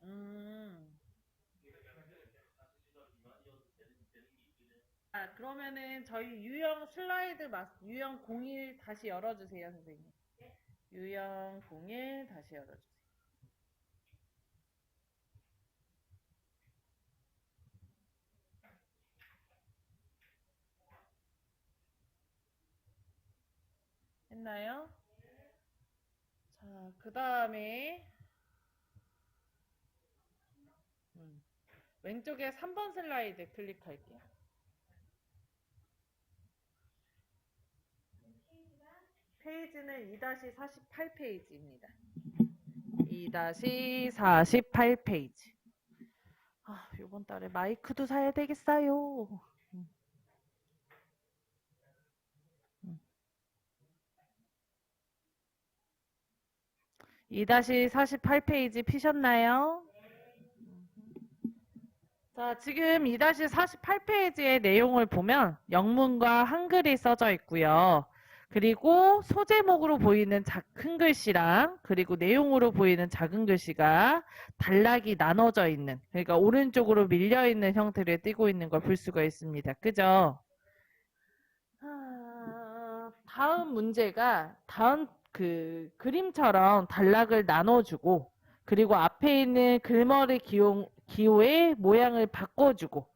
음. 그러면은 저희 유형 슬라이드 유형 01 다시 열어주세요, 선생님. 유형 01 다시 열어주세요. 했나요? 자, 그 다음에 왼쪽에 3번 슬라이드 클릭할게요. 페이지는 2-48페이지입니다. 2-48페이지. 요번 달에 마이크도 사야 되겠어요. 2-48페이지 피셨나요? 자, 지금 2-48페이지의 내용을 보면 영문과 한글이 써져 있고요. 그리고 소제목으로 보이는 큰 글씨랑 그리고 내용으로 보이는 작은 글씨가 단락이 나눠져 있는, 그러니까 오른쪽으로 밀려 있는 형태를 띠고 있는 걸 볼 수가 있습니다. 그죠? 다음 문제가 다음 그 그림처럼 단락을 나눠주고 그리고 앞에 있는 글머리 기호의 모양을 바꿔주고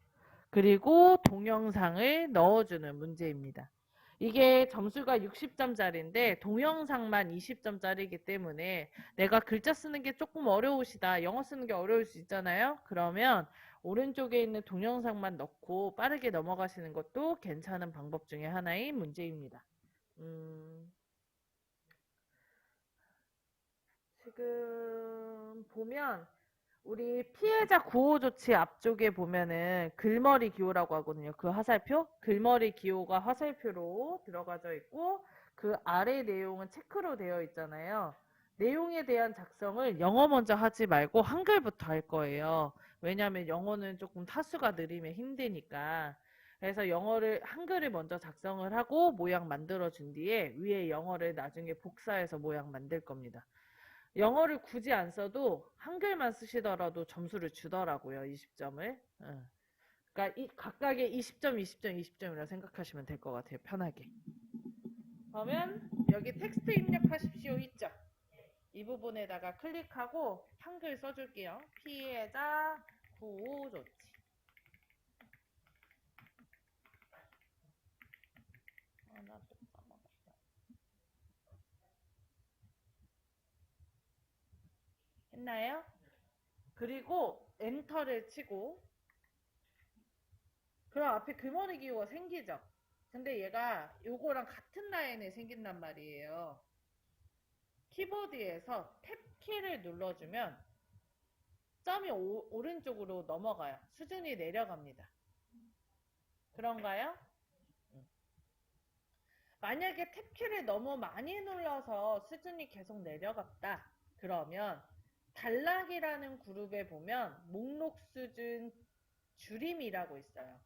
그리고 동영상을 넣어주는 문제입니다. 이게 점수가 60점짜리인데 동영상만 20점짜리이기 때문에 내가 글자 쓰는 게 조금 어려우시다, 영어 쓰는 게 어려울 수 있잖아요. 그러면 오른쪽에 있는 동영상만 넣고 빠르게 넘어가시는 것도 괜찮은 방법 중에 하나인 문제입니다. 지금 보면 우리 피해자 구호 조치 앞쪽에 보면은 글머리 기호라고 하거든요. 그 화살표? 글머리 기호가 화살표로 들어가져 있고 그 아래 내용은 체크로 되어 있잖아요. 내용에 대한 작성을 영어 먼저 하지 말고 한글부터 할 거예요. 왜냐하면 영어는 조금 타수가 느리면 힘드니까. 그래서 한글을 먼저 작성을 하고 모양 만들어 준 뒤에 위에 영어를 나중에 복사해서 모양 만들 겁니다. 영어를 굳이 안 써도 한글만 쓰시더라도 점수를 주더라고요. 20점을. 그러니까 각각의 20점, 20점, 20점이라 생각하시면 될 것 같아요. 편하게. 그러면 여기 텍스트 입력하십시오. 있죠? 이 부분에다가 클릭하고 한글 써줄게요. 피해자 구호 조치. 했나요? 그리고 엔터를 치고 그럼 앞에 글머리 기호가 생기죠? 근데 얘가 요거랑 같은 라인에 생긴단 말이에요. 키보드에서 탭키를 눌러주면 점이 오른쪽으로 넘어가요. 수준이 내려갑니다. 그런가요? 만약에 탭키를 너무 많이 눌러서 수준이 계속 내려갔다. 그러면 단락이라는 그룹에 보면 목록 수준 줄임이라고 있어요.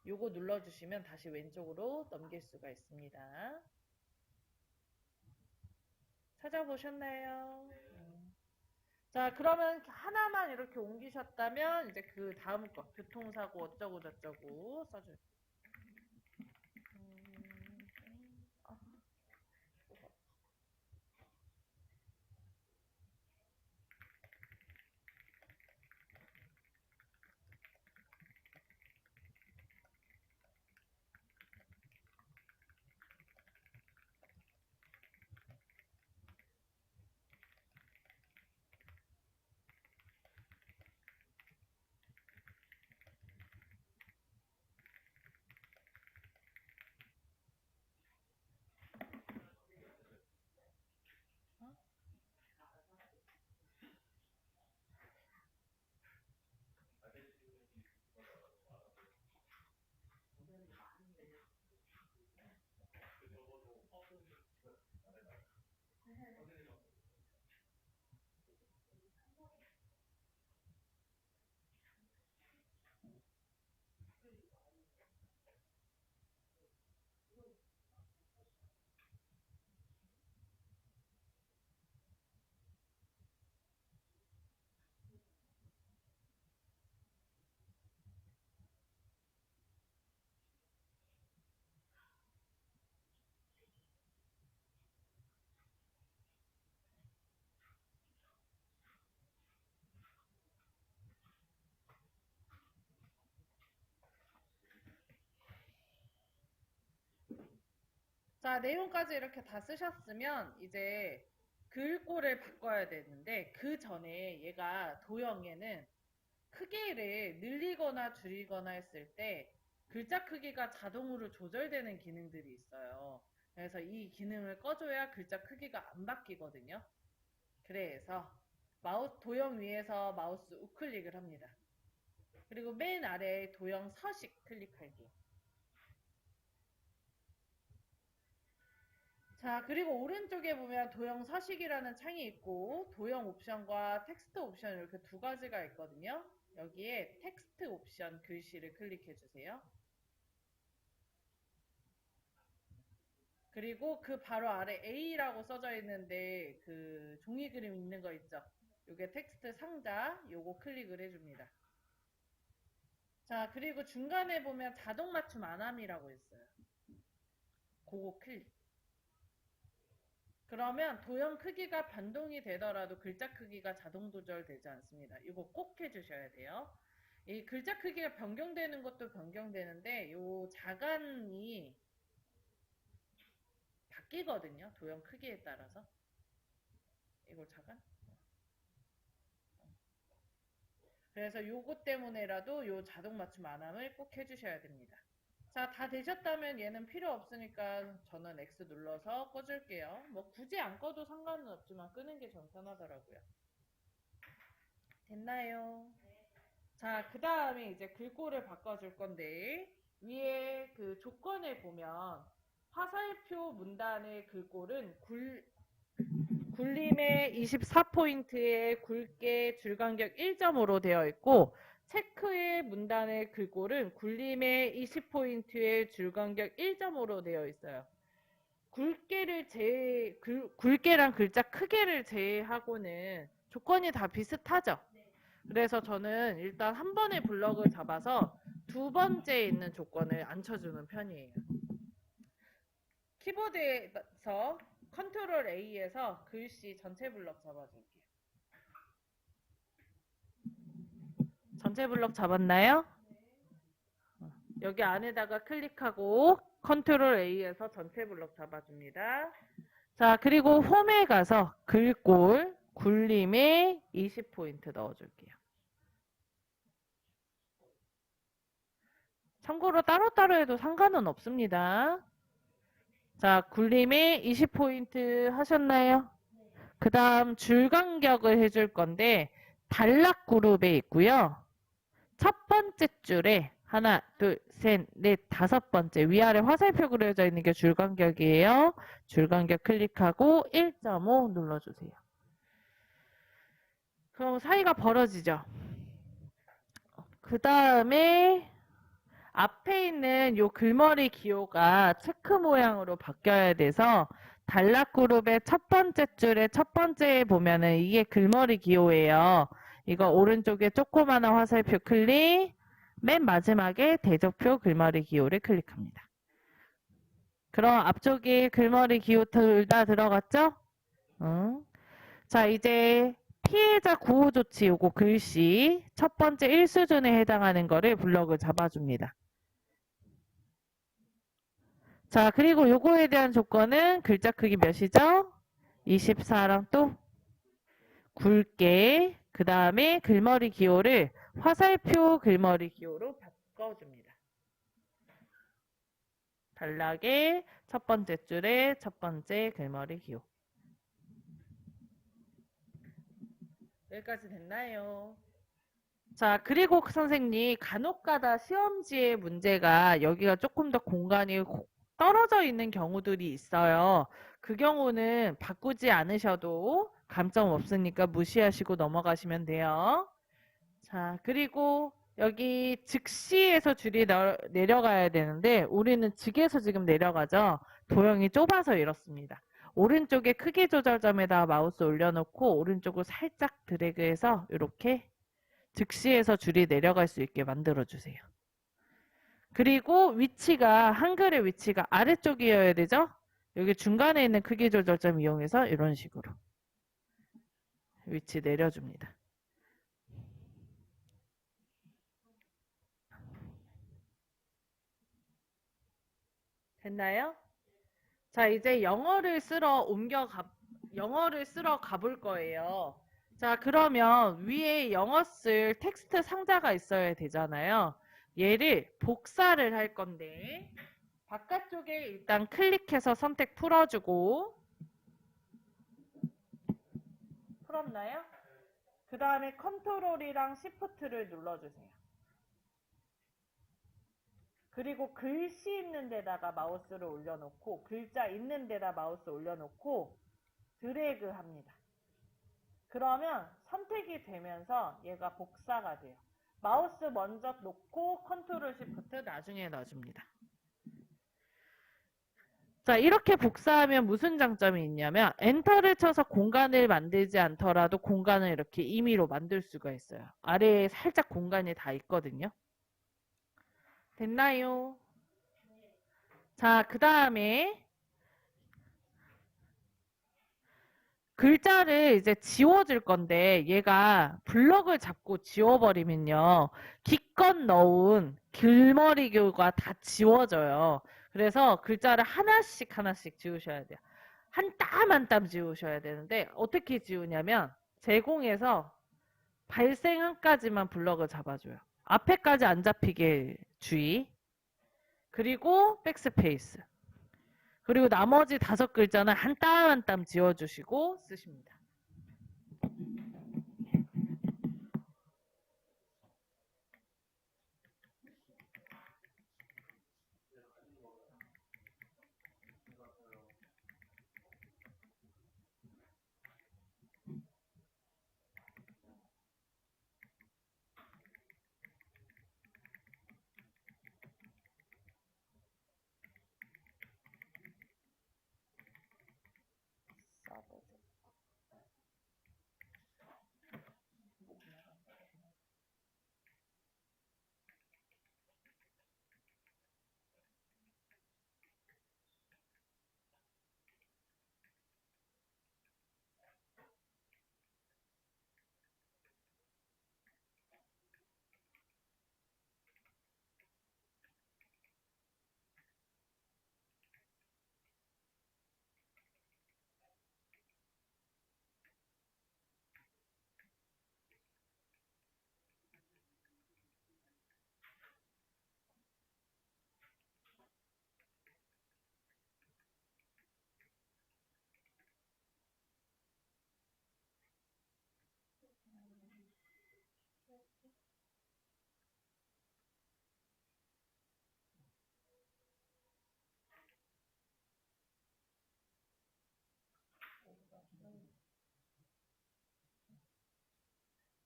요거 눌러주시면 다시 왼쪽으로 넘길 수가 있습니다. 찾아보셨나요? 자, 그러면 하나만 이렇게 옮기셨다면 이제 그 다음 거 교통사고 어쩌고 저쩌고 써줄. 자, 내용까지 이렇게 다 쓰셨으면 이제 글꼴을 바꿔야 되는데 그 전에 얘가 도형에는 크기를 늘리거나 줄이거나 했을 때 글자 크기가 자동으로 조절되는 기능들이 있어요. 그래서 이 기능을 꺼줘야 글자 크기가 안 바뀌거든요. 그래서 마우스 도형 위에서 마우스 우클릭을 합니다. 그리고 맨 아래에 도형 서식 클릭할게요. 자, 그리고 오른쪽에 보면 도형 서식이라는 창이 있고 도형 옵션과 텍스트 옵션 이렇게 두 가지가 있거든요. 여기에 텍스트 옵션 글씨를 클릭해 주세요. 그리고 그 바로 아래 A라고 써져 있는데 그 종이 그림 있는 거 있죠? 요게 텍스트 상자 요거 클릭을 해줍니다. 자, 그리고 중간에 보면 자동 맞춤 안함이라고 있어요. 그거 클릭. 그러면 도형 크기가 변동이 되더라도 글자 크기가 자동 조절되지 않습니다. 이거 꼭 해주셔야 돼요. 이 글자 크기가 변경되는 것도 변경되는데 요 자간이 바뀌거든요. 도형 크기에 따라서. 이걸 자간? 그래서 요것 때문에라도 요 자동 맞춤 안함을 꼭 해주셔야 됩니다. 자, 다 되셨다면 얘는 필요 없으니까 저는 X 눌러서 꺼줄게요. 뭐 굳이 안 꺼도 상관은 없지만 끄는 게 전 편하더라고요. 됐나요? 자, 그 다음에 이제 글꼴을 바꿔줄 건데 위에 그 조건에 보면 화살표 문단의 글꼴은 굴림의 24포인트에 굵게 줄간격 1점으로 되어 있고 체크의 문단의 글꼴은 굴림의 20포인트에 줄간격 1점으로 되어 있어요. 굵게랑 글자 크게를 제외하고는 조건이 다 비슷하죠. 그래서 저는 일단 한 번에 블럭을 잡아서 두 번째에 있는 조건을 안 쳐주는 편이에요. 키보드에서 컨트롤 A에서 글씨 전체 블럭 잡아줄게요. 전체 블럭 잡았나요? 여기 안에다가 클릭하고 컨트롤 A에서 전체 블럭 잡아줍니다. 자, 그리고 홈에 가서 글꼴 굴림에 20포인트 넣어줄게요. 참고로 따로따로 해도 상관은 없습니다. 자, 굴림에 20포인트 하셨나요? 그 다음 줄간격을 해줄 건데 단락 그룹에 있고요. 첫 번째 줄에 하나, 둘, 셋, 넷, 다섯 번째 위아래 화살표 그려져 있는 게 줄간격이에요. 줄간격 클릭하고 1.5 눌러주세요. 그럼 사이가 벌어지죠. 그 다음에 앞에 있는 요 글머리 기호가 체크 모양으로 바뀌어야 돼서 단락 그룹의 첫 번째 줄에 첫 번째에 보면은 이게 글머리 기호예요. 이거 오른쪽에 조그마한 화살표 클릭, 맨 마지막에 대적표 글머리 기호를 클릭합니다. 그럼 앞쪽에 글머리 기호 둘 다 들어갔죠? 자, 이제 피해자 구호 조치 요거 글씨 첫 번째 1수준에 해당하는 거를 블럭을 잡아줍니다. 자, 그리고 요거에 대한 조건은 글자 크기 몇이죠? 24랑 또 굵게 그 다음에 글머리 기호를 화살표 글머리 기호로 바꿔줍니다. 단락의 첫 번째 줄에 첫 번째 글머리 기호. 여기까지 됐나요? 자, 그리고 선생님 간혹가다 시험지의 문제가 여기가 조금 더 공간이 떨어져 있는 경우들이 있어요. 그 경우는 바꾸지 않으셔도 감점 없으니까 무시하시고 넘어가시면 돼요. 자, 그리고 여기 즉시에서 줄이 내려가야 되는데 우리는 직에서 지금 내려가죠. 도형이 좁아서 이렇습니다. 오른쪽에 크기 조절점에다 마우스 올려놓고 오른쪽으로 살짝 드래그해서 이렇게 즉시에서 줄이 내려갈 수 있게 만들어주세요. 그리고 위치가 한글의 위치가 아래쪽이어야 되죠? 여기 중간에 있는 크기 조절점 이용해서 이런 식으로 위치 내려줍니다. 됐나요? 자, 이제 영어를 쓰러 가볼 거예요. 자, 그러면 위에 영어 쓸 텍스트 상자가 있어야 되잖아요. 얘를 복사를 할 건데, 바깥쪽에 일단 클릭해서 선택 풀어주고, 풀었나요? 그 다음에 컨트롤이랑 시프트를 눌러주세요. 그리고 글씨 있는 데다가 마우스를 올려놓고, 글자 있는 데다 마우스 올려놓고, 드래그 합니다. 그러면 선택이 되면서 얘가 복사가 돼요. 마우스 먼저 놓고 컨트롤 시프트 나중에 넣어줍니다. 자, 이렇게 복사하면 무슨 장점이 있냐면 엔터를 쳐서 공간을 만들지 않더라도 공간을 이렇게 임의로 만들 수가 있어요. 아래에 살짝 공간이 다 있거든요. 됐나요? 자, 그 다음에 글자를 이제 지워줄 건데 얘가 블럭을 잡고 지워버리면요. 기껏 넣은 글머리교가 다 지워져요. 그래서 글자를 하나씩 하나씩 지우셔야 돼요. 한 땀 한 땀 지우셔야 되는데 어떻게 지우냐면 제공에서 발생한까지만 블럭을 잡아줘요. 앞에까지 안 잡히게 주의. 그리고 백스페이스. 그리고 나머지 5글자는 한 땀 한 땀 지워주시고 쓰십니다.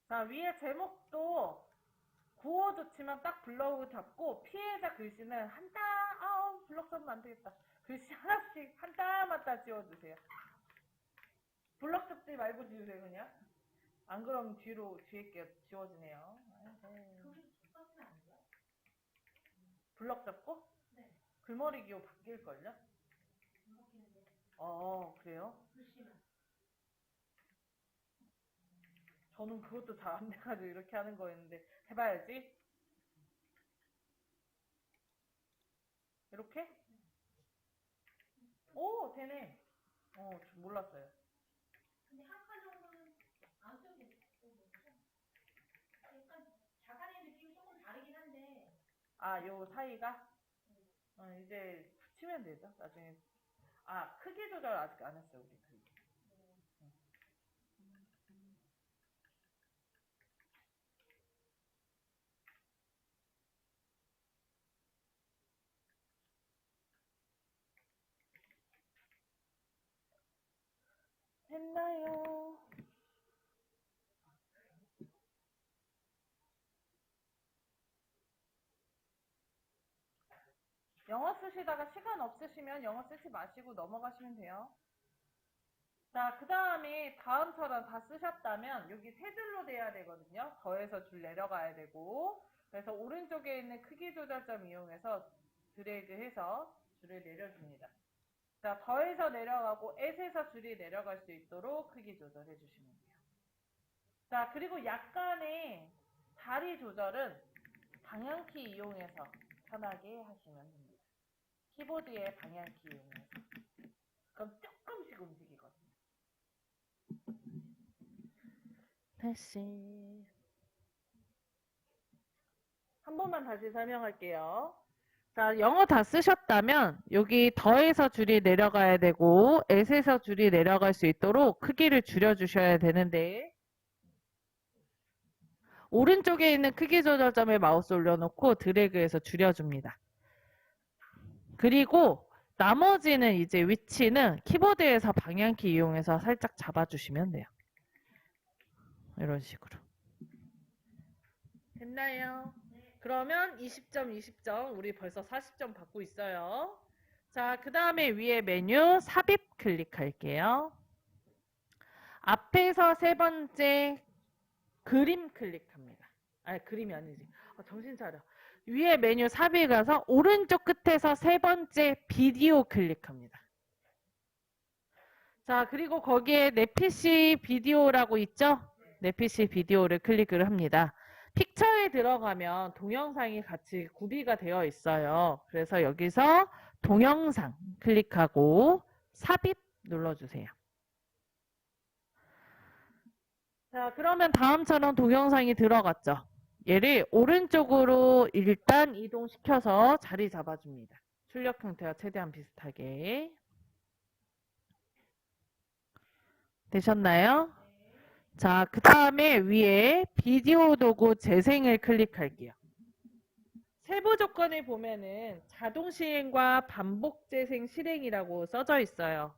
자, 위에 제목도 구호 좋지만 딱 블럭을 잡고 피해자 글씨는 한 땀, 블럭 잡으면 안 되겠다. 글씨 하나씩 한 땀 한 땀 지워주세요. 블럭 잡지 말고 지우세요, 그냥. 안 그러면 뒤에 게 지워지네요. 블럭 잡고? 네. 글머리 기호 바뀔걸요? 그래요? 저는 그것도 잘 안 돼가지고 이렇게 하는 거였는데 해봐야지. 이렇게? 오, 되네. 몰랐어요. 근데 한 칸 정도는 안 써도 될 것 같고, 약간 자간의 느낌이 조금 다르긴 한데. 요 사이가? 이제 붙이면 되죠, 나중에. 크기 조절 아직 안 했어요, 우리 크기. 했나요? 영어 쓰시다가 시간 없으시면 영어 쓰지 마시고 넘어가시면 돼요. 자, 그 다음에 다음처럼 다 쓰셨다면 여기 세 줄로 돼야 되거든요. 더해서 줄 내려가야 되고, 그래서 오른쪽에 있는 크기 조절점 이용해서 드래그해서 줄을 내려줍니다. 자, 더해서 내려가고 S에서 줄이 내려갈 수 있도록 크기 조절해 주시면 돼요. 자, 그리고 약간의 다리 조절은 방향키 이용해서 편하게 하시면 됩니다. 키보드의 방향키 이용해서. 그럼 조금씩 움직이거든요. 다시 한 번만 다시 설명할게요. 자, 영어 다 쓰셨다면 여기 더에서 줄이 내려가야 되고 at에서 줄이 내려갈 수 있도록 크기를 줄여주셔야 되는데 오른쪽에 있는 크기 조절점에 마우스 올려놓고 드래그해서 줄여줍니다. 그리고 나머지는 이제 위치는 키보드에서 방향키 이용해서 살짝 잡아주시면 돼요. 이런 식으로. 됐나요? 그러면 20점, 20점, 우리 벌써 40점 받고 있어요. 자, 그 다음에 위에 메뉴 삽입 클릭할게요. 앞에서 세 번째 그림 클릭합니다. 아니, 그림이 아니지. 정신 차려. 위에 메뉴 삽입 가서 오른쪽 끝에서 세 번째 비디오 클릭합니다. 자, 그리고 거기에 내 PC 비디오라고 있죠? 내 PC 비디오를 클릭을 합니다. 픽처에 들어가면 동영상이 같이 구비가 되어 있어요. 그래서 여기서 동영상 클릭하고 삽입 눌러주세요. 자, 그러면 다음처럼 동영상이 들어갔죠. 얘를 오른쪽으로 일단 이동시켜서 자리 잡아줍니다. 출력 형태와 최대한 비슷하게. 되셨나요? 자, 그 다음에 위에 비디오 도구 재생을 클릭할게요. 세부 조건에 보면은 자동 실행과 반복 재생 실행이라고 써져 있어요.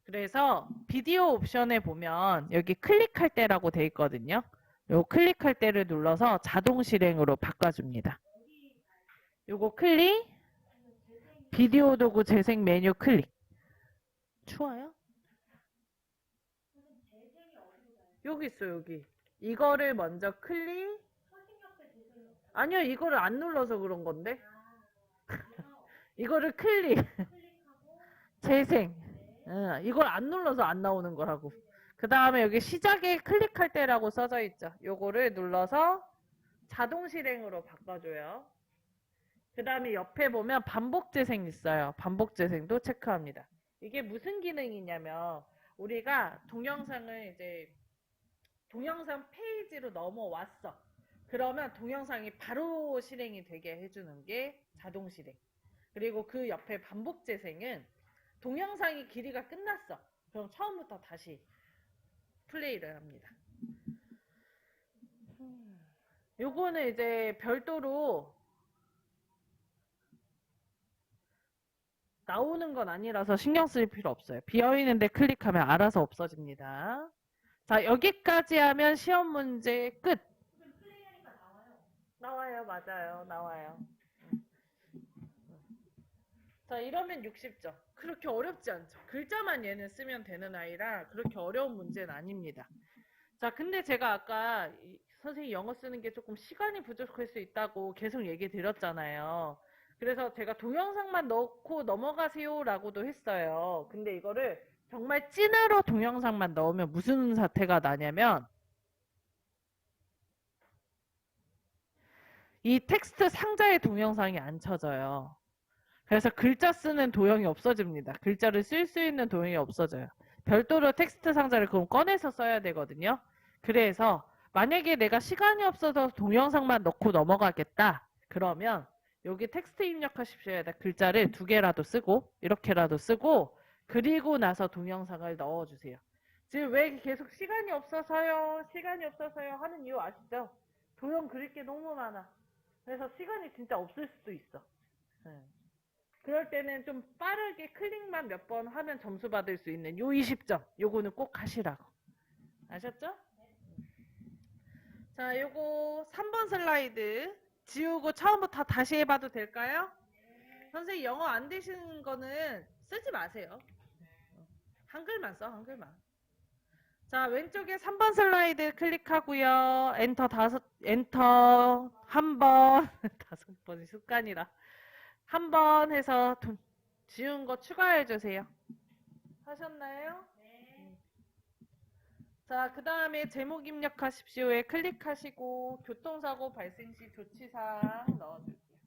그래서 비디오 옵션에 보면 여기 클릭할 때라고 돼 있거든요. 요 클릭할 때를 눌러서 자동 실행으로 바꿔줍니다. 요거 클릭, 비디오 도구 재생 메뉴 클릭. 추워요? 여기 있어, 여기. 이거를 먼저 클릭. 아니요, 이거를 안 눌러서 그런 건데. 이거를 클릭. 재생. 이걸 안 눌러서 안 나오는 거라고. 그 다음에 여기 시작에 클릭할 때라고 써져 있죠. 요거를 눌러서 자동 실행으로 바꿔줘요. 그 다음에 옆에 보면 반복 재생 있어요. 반복 재생도 체크합니다. 이게 무슨 기능이냐면 우리가 동영상을 이제 동영상 페이지로 넘어왔어. 그러면 동영상이 바로 실행이 되게 해주는 게 자동 실행. 그리고 그 옆에 반복 재생은 동영상이 길이가 끝났어. 그럼 처음부터 다시 플레이를 합니다. 요거는 이제 별도로 나오는 건 아니라서 신경 쓸 필요 없어요. 비어있는데 클릭하면 알아서 없어집니다. 자, 여기까지 하면 시험 문제 끝. 나와요, 맞아요. 나와요. 자, 이러면 60점. 그렇게 어렵지 않죠. 글자만 얘는 쓰면 되는 아이라 그렇게 어려운 문제는 아닙니다. 자, 근데 제가 아까 선생님 영어 쓰는 게 조금 시간이 부족할 수 있다고 계속 얘기 드렸잖아요. 그래서 제가 동영상만 넣고 넘어가세요라고도 했어요. 근데 이거를 정말 찐으로 동영상만 넣으면 무슨 사태가 나냐면 이 텍스트 상자에 동영상이 안 쳐져요. 그래서 글자 쓰는 도형이 없어집니다. 글자를 쓸 수 있는 도형이 없어져요. 별도로 텍스트 상자를 그럼 꺼내서 써야 되거든요. 그래서 만약에 내가 시간이 없어서 동영상만 넣고 넘어가겠다. 그러면 여기 텍스트 입력하십시오. 글자를 2개라도 쓰고 이렇게라도 쓰고 그리고 나서 동영상을 넣어주세요. 지금 왜 계속 시간이 없어서요 하는 이유 아시죠? 도형 그릴 게 너무 많아. 그래서 시간이 진짜 없을 수도 있어. 그럴 때는 좀 빠르게 클릭만 몇 번 하면 점수 받을 수 있는 요 20점. 요거는 꼭 하시라고. 아셨죠? 자, 요거 3번 슬라이드 지우고 처음부터 다시 해봐도 될까요? 선생님 영어 안 되시는 거는 쓰지 마세요. 한글만 써, 한글만. 자, 왼쪽에 3번 슬라이드 클릭하고요. 엔터 한 번, 5번이 습관이라. 한 번 해서 지운 거 추가해 주세요. 하셨나요? 네. 자, 그 다음에 제목 입력하십시오에 클릭하시고 교통사고 발생 시 조치사항 넣어줄게요.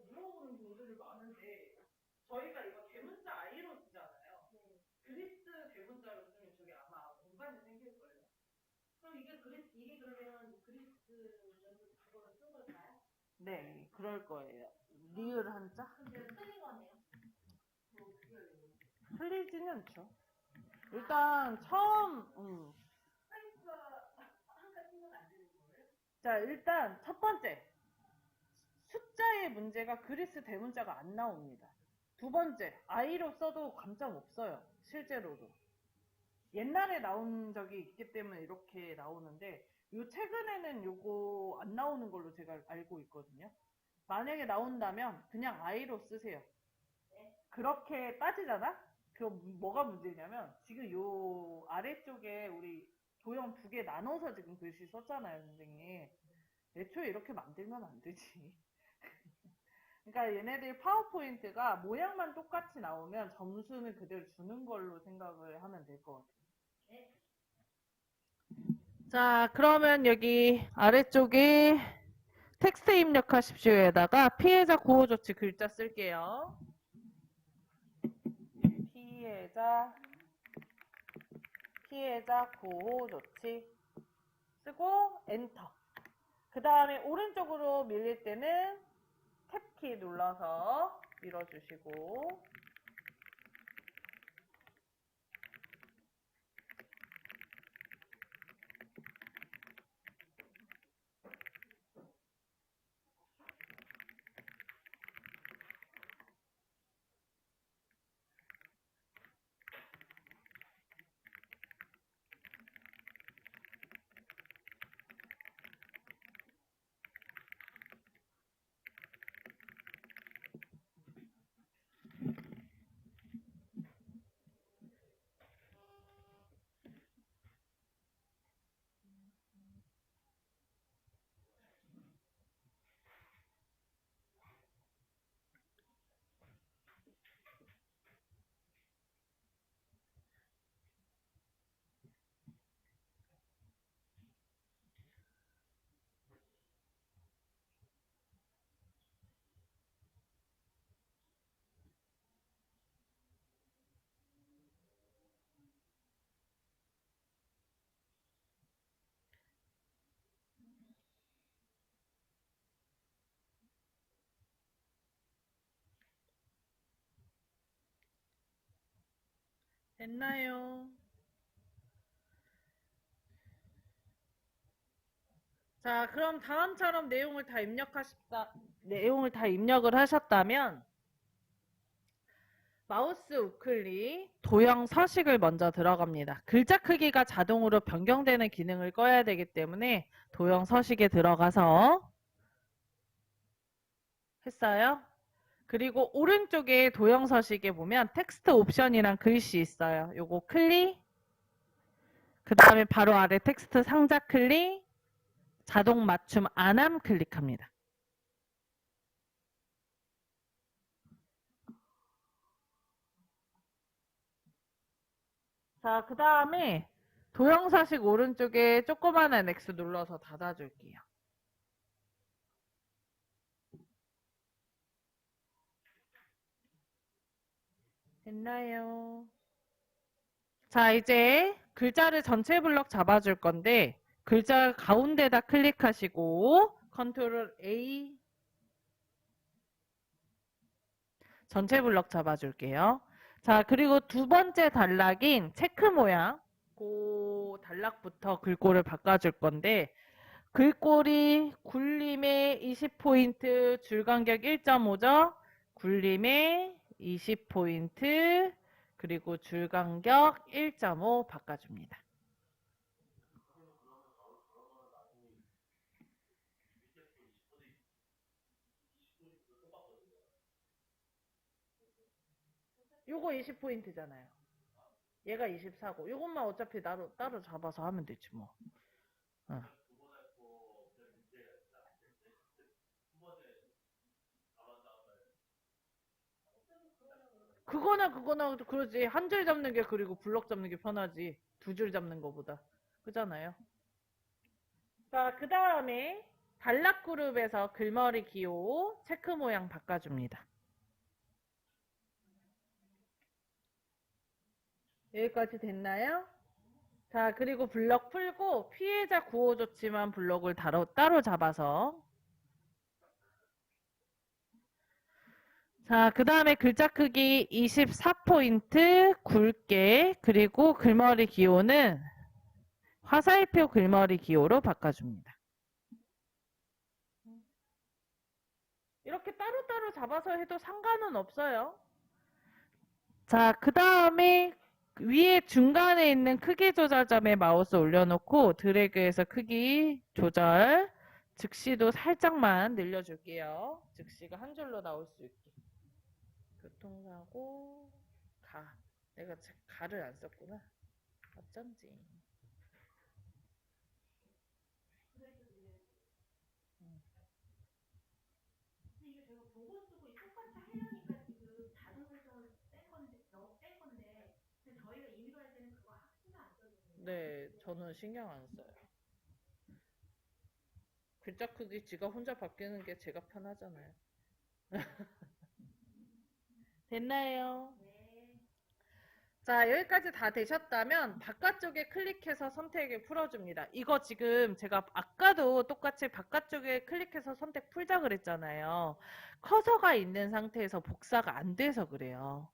물어보는 분들이 많은데 저희가 이거 대문자 I로 쓰잖아요. 그리스 대문자로 쓰면 저게 아마 공간이 생길 거예요. 그럼 이게 그러면 그리스 연습 그거를 쓴 걸까요? 네, 그럴 거예요. 리을 한자? 그럼 제가 틀린 거네요. 틀리지는 않죠. 일단 처음 자, 일단 첫 번째 숫자의 문제가 그리스 대문자가 안 나옵니다. 두 번째, I로 써도 감점 없어요. 실제로도. 옛날에 나온 적이 있기 때문에 이렇게 나오는데 요 최근에는 요거 안 나오는 걸로 제가 알고 있거든요. 만약에 나온다면 그냥 I로 쓰세요. 그렇게 따지잖아? 그럼 뭐가 문제냐면 지금 요 아래쪽에 우리 도형 두 개 나눠서 지금 글씨 썼잖아요, 선생님. 애초에 이렇게 만들면 안 되지. 그러니까 얘네들 파워포인트가 모양만 똑같이 나오면 점수는 그대로 주는 걸로 생각을 하면 될 것 같아요. 자, 그러면 여기 아래쪽에 텍스트 입력하십시오에다가 피해자 구호조치 글자 쓸게요. 피해자 구호조치 쓰고 엔터. 그 다음에 오른쪽으로 밀릴 때는 탭키 눌러서 밀어주시고 됐나요? 자, 그럼 다음처럼 내용을 다 입력을 하셨다면 마우스 우클릭 도형 서식을 먼저 들어갑니다. 글자 크기가 자동으로 변경되는 기능을 꺼야 되기 때문에 도형 서식에 들어가서 했어요. 그리고 오른쪽에 도형 서식에 보면 텍스트 옵션이란 글씨 있어요. 요거 클릭. 그 다음에 바로 아래 텍스트 상자 클릭. 자동 맞춤 안함 클릭합니다. 자, 그 다음에 도형 서식 오른쪽에 조그마한 X 눌러서 닫아줄게요. 됐나요? 자, 이제 글자를 전체 블럭 잡아줄 건데 글자 가운데다 클릭하시고 컨트롤 A 전체 블럭 잡아줄게요. 자, 그리고 두 번째 단락인 체크 모양 그 단락부터 글꼴을 바꿔줄 건데 글꼴이 굴림에 20포인트 줄간격 1.5죠. 굴림에 20포인트 그리고 줄간격 1.5 바꿔줍니다. 요거 20포인트잖아요. 얘가 24고 요것만 어차피 따로 잡아서 하면 되지 뭐. 어. 그거나 그러지. 한 줄 잡는 게 그리고 블럭 잡는 게 편하지. 두 줄 잡는 거보다. 그잖아요. 자, 그 다음에 단락그룹에서 글머리 기호 체크 모양 바꿔줍니다. 여기까지 됐나요? 자, 그리고 블럭 풀고 피해자 구호 조치만 블럭을 따로 잡아서. 자, 그 다음에 글자 크기 24포인트 굵게, 그리고 글머리 기호는 화살표 글머리 기호로 바꿔줍니다. 이렇게 따로따로 잡아서 해도 상관은 없어요. 자, 그 다음에 위에 중간에 있는 크기 조절점에 마우스 올려놓고 드래그해서 크기 조절, 즉시도 살짝만 늘려줄게요. 즉시가 한 줄로 나올 수 있게. 교통사고, 내가 가를 안 썼구나. 어쩐지. 근데 이거 제가 보고 쓰고 똑같이 하려니까 지금 자동 설정을 뺀 건데, 근데 저희가 임의로 할 때는 그거 신경 안 써주는 네, 저는 신경 안 써요. 글자 크기 지가 혼자 바뀌는 게 제가 편하잖아요. 됐나요? 네. 자, 여기까지 다 되셨다면 바깥쪽에 클릭해서 선택을 풀어줍니다. 이거 지금 제가 아까도 똑같이 바깥쪽에 클릭해서 선택 풀자 그랬잖아요. 커서가 있는 상태에서 복사가 안 돼서 그래요.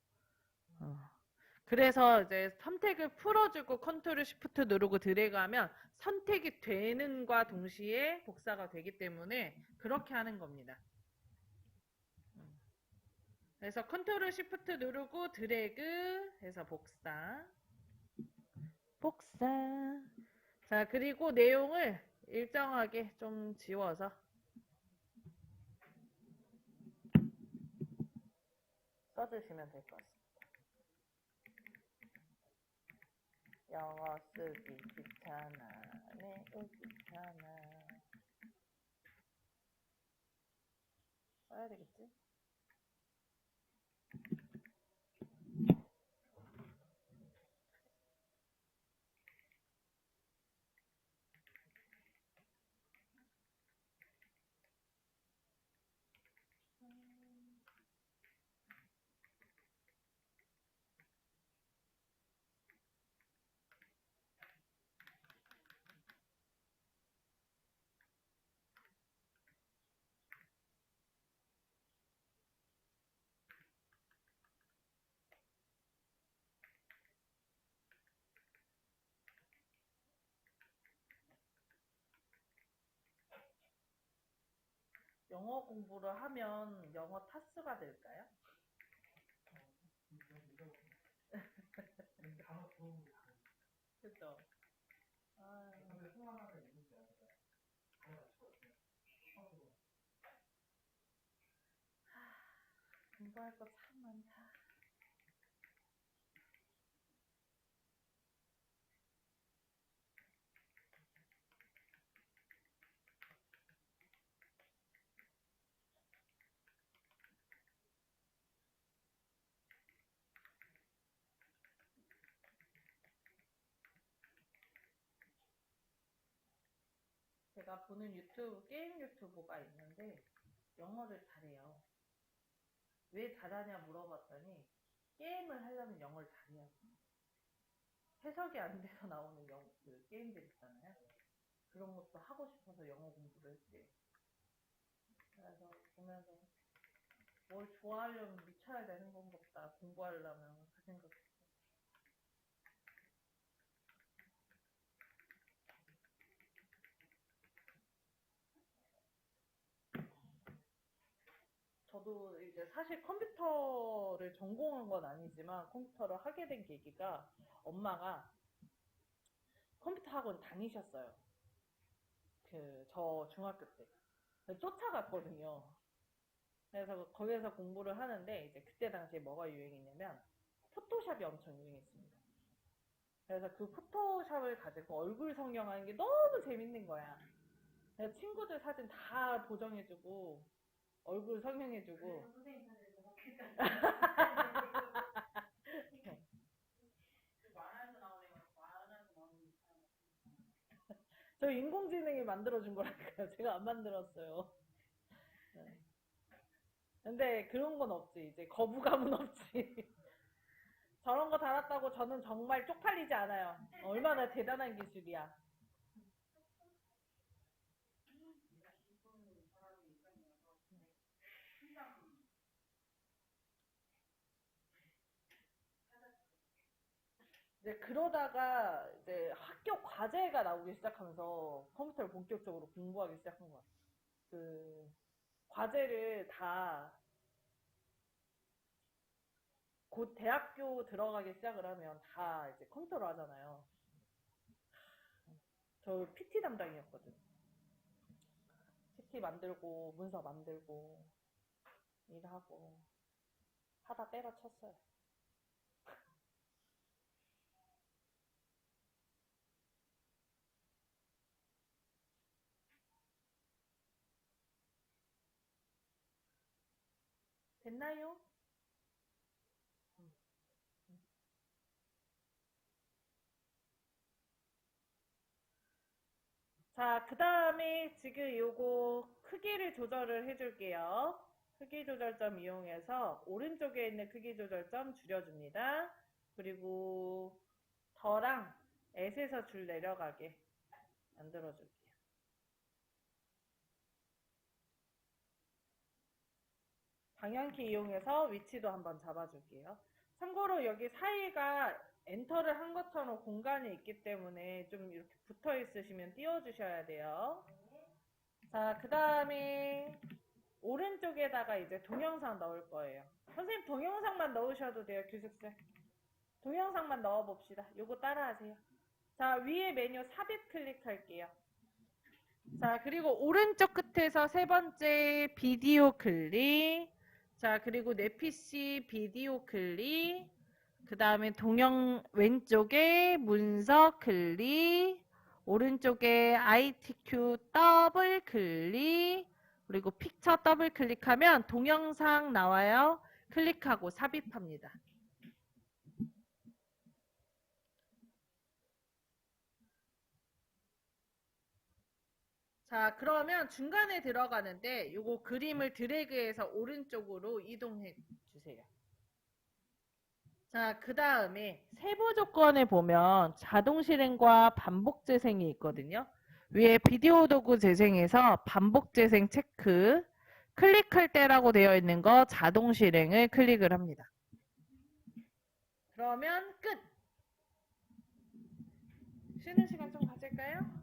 그래서 이제 선택을 풀어주고 컨트롤 시프트 누르고 드래그하면 선택이 되는과 동시에 복사가 되기 때문에 그렇게 하는 겁니다. 그래서 컨트롤 시프트 누르고 드래그 해서 복사. 자, 그리고 내용을 일정하게 좀 지워서 써주시면 될 것 같습니다. 영어 쓰기 귀찮아, 매우 귀찮아. 써야 되겠지? 영어 공부를 하면 영어 타스가 될까요? 그죠? 공부할 거 참 많다. 제가 보는 유튜브, 게임 유튜브가 있는데 영어를 잘해요. 왜 잘하냐 물어봤더니 게임을 하려면 영어를 잘해야 돼요. 해석이 안 돼서 나오는 그 게임들 있잖아요. 그런 것도 하고 싶어서 영어 공부를 했대요. 그래서 보면서 뭘 좋아하려면 미쳐야 되는 건가 보다. 공부하려면 그 생각했어요. 저도 이제 사실 컴퓨터를 전공한 건 아니지만 컴퓨터를 하게 된 계기가 엄마가 컴퓨터 학원 다니셨어요. 저 중학교 때. 쫓아갔거든요. 그래서 거기에서 공부를 하는데 이제 그때 당시에 뭐가 유행했냐면 포토샵이 엄청 유행했습니다. 그래서 그 포토샵을 가지고 얼굴 성형하는 게 너무 재밌는 거야. 그래서 친구들 사진 다 보정해주고 얼굴 성형해주고 선생님 사진에서 만화에서 나오는 거 만화에서 나오는 저 인공지능이 만들어준 거라니까요. 제가 안 만들었어요. 네. 근데 그런 건 없지. 이제 거부감은 없지. 저런 거 달았다고 저는 정말 쪽팔리지 않아요. 얼마나 대단한 기술이야. 이제 그러다가 이제 학교 과제가 나오기 시작하면서 컴퓨터를 본격적으로 공부하기 시작한 것 같아요. 그 과제를 다 곧 대학교 들어가기 시작을 하면 다 이제 컴퓨터로 하잖아요. 저 PT 담당이었거든. PT 만들고 문서 만들고 일하고 하다 때려쳤어요. 됐나요? 자, 그 다음에 지금 요거 크기를 조절을 해줄게요. 크기 조절점 이용해서 오른쪽에 있는 크기 조절점 줄여줍니다. 그리고 더랑 S에서 줄 내려가게 만들어줄게요. 방향키 이용해서 위치도 한번 잡아줄게요. 참고로 여기 사이가 엔터를 한 것처럼 공간이 있기 때문에 좀 이렇게 붙어 있으시면 띄워주셔야 돼요. 자, 그 다음에 오른쪽에다가 이제 동영상 넣을 거예요. 선생님 동영상만 넣으셔도 돼요, 규숙쌤. 동영상만 넣어봅시다. 요거 따라하세요. 자, 위에 메뉴 삽입 클릭할게요. 자, 그리고 오른쪽 끝에서 세 번째 비디오 클릭. 자, 그리고 내 PC 비디오 클릭. 그 다음에 동영 왼쪽에 문서 클릭. 오른쪽에 ITQ 더블 클릭. 그리고 픽처 더블 클릭하면 동영상 나와요. 클릭하고 삽입합니다. 자, 그러면 중간에 들어가는데 요거 그림을 드래그해서 오른쪽으로 이동해 주세요. 자, 그 다음에 세부 조건에 보면 자동 실행과 반복 재생이 있거든요. 위에 비디오 도구 재생에서 반복 재생 체크, 클릭할 때라고 되어 있는 거 자동 실행을 클릭을 합니다. 그러면 끝! 쉬는 시간 좀 가질까요?